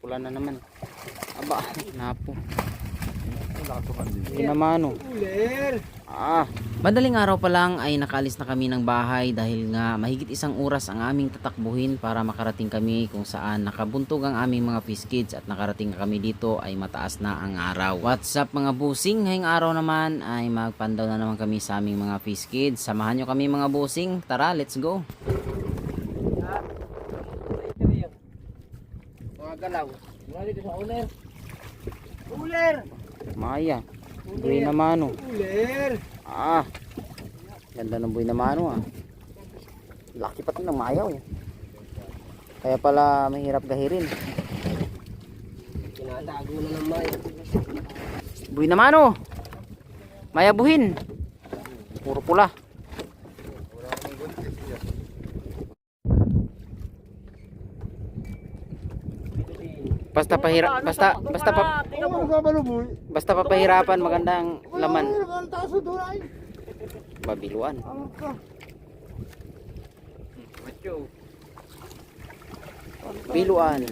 pula na naman. Aba, napo. Hindi naman, oh. Madaling araw pa lang ay nakalis na kami ng bahay dahil nga mahigit isang oras ang aming tatakbuhin para makarating kami kung saan nakabuntog ang aming mga fish kids at nakarating kami dito ay mataas na ang araw. What's up mga busing? Ngayong araw naman ay magpandaw na naman kami sa aming mga fish kids. Samahan nyo kami mga busing. Tara, let's go! Mga galaw. Mga dito sa uler. Uler! Maya. Buhay na mano. Uler! Ganda ng buhay na mano ah. Laki pati ng mayaw. Kaya pala mahirap gahirin. Kinatago na ng maya. Buhay na mano. Maya buhin. Puro pula. Basta papahirapan magandang laman. Babiluan. Biluan.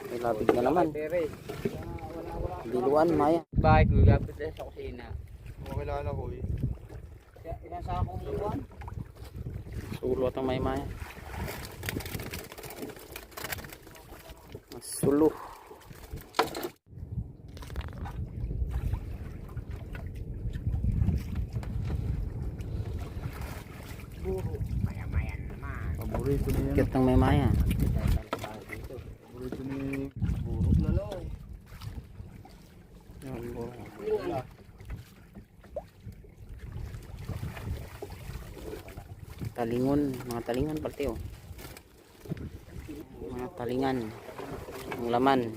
May labig na naman. Biluan, maya. Bahay ko, gabit na sa kusina. Makilala ko eh. Ilan sa akong buwan? Sulo at ang may maya. Sulo. Maya-maya naman. Paborito niya yan. Cute ng may maya. Paborito ni Burok na no. Talingon, mga talingan pati oh. Mga talingan. Ang laman.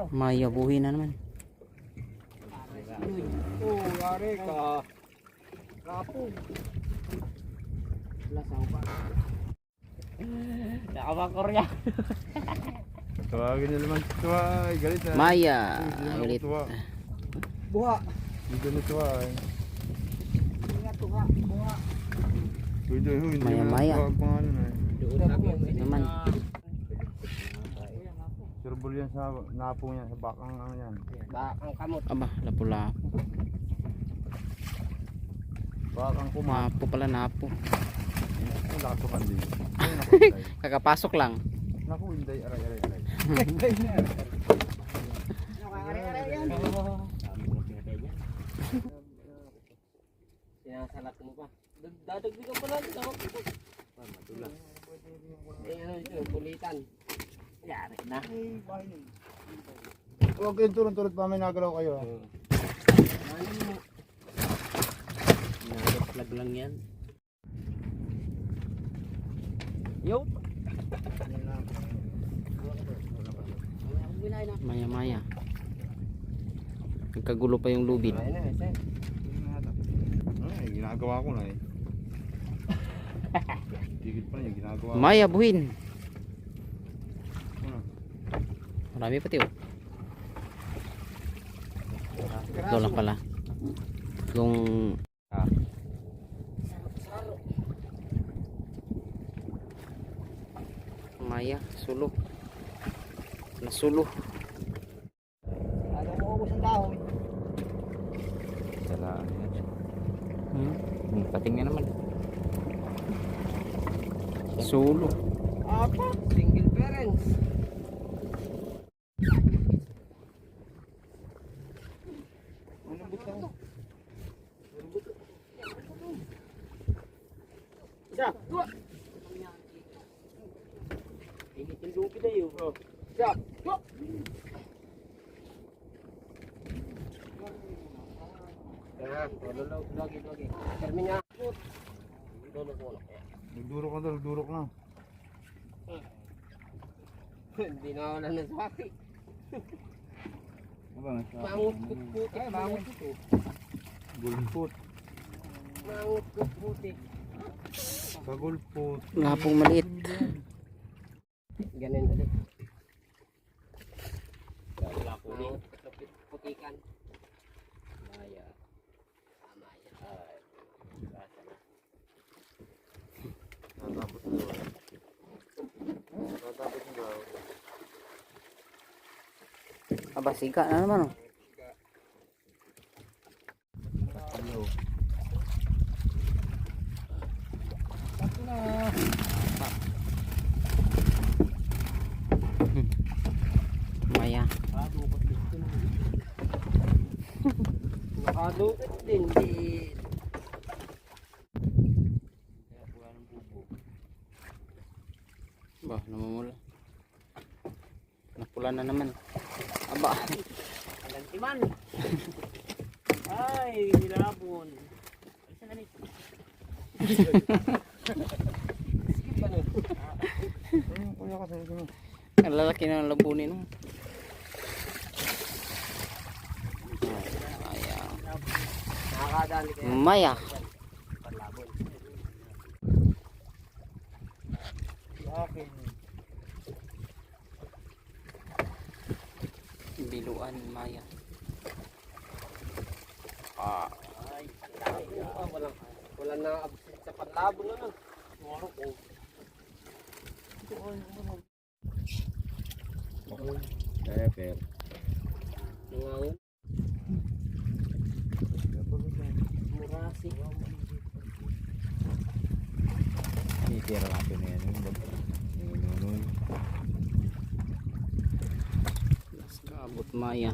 Maya buhi na naman. Oh, yari ka. Kapo. Lasaw pa. Nakabakorya. Tawagin niya naman si Tuwa. Galit na. Maya. Ulit. Buha. Hindi na Tuwa eh. Ingat tuha. Buha. Hindi Maya-maya. Ang pangalan eh. Naman. Surbol yan sa napo niya. Sa bakang ano yan. Bakang kamot. Aba, lapu-lapu. Bakang kumapo. Napo pala, napo. Ang lakas ka din. Kakapasok lang. Naku, hindi. Aray. Sinasalat mo pa. Dadagdigan pa lang. Madulas. Ano ito? Kulitan. Yari na. Huwag kayong turun-turun pa. May nagalaw kayo. Flag lang yan. Yo. Maya. Nagkagulo pa yung lubid. Ay, ginagawa ko na eh. Tigit pa na yung ginagawa ko. Maya buhin. Marami pati oh. Tatlo lang pala. Tatlong Maya, sulo. Nasulo. Ano mo ubos ang dahon? Salaan yan. Pating nga naman. Sulo. Apat. Single parents. Isa, dua. Ini tindong kita yun. Isa, dua. Lagi. Terminya. Nagdurok na. Hindi na wala na sa akin. Mangut putik. Mangut ito. Gulpot. Mangut putik. Kagulpot. Nga pong maliit. Ganun ulit. Putikan. Aba, siga na naman oh. Maya. Nakadukot din. Di. Ba, namumula. Napula na naman. Aba. Alantiman. Ay, nilabon. Alisan na nito. Skip pa nun. Kuya ka sa mo. Ang lalaki na ng labunin mo. Nakakadali kayo. Maya. Panlabon. Sa akin. Biluan, Maya. Ay, walang na-absent sa panlabon na nun. Moro ko. Pepper. Ngayon. Murasi. Itira natin na yan. Las kabot, Maya.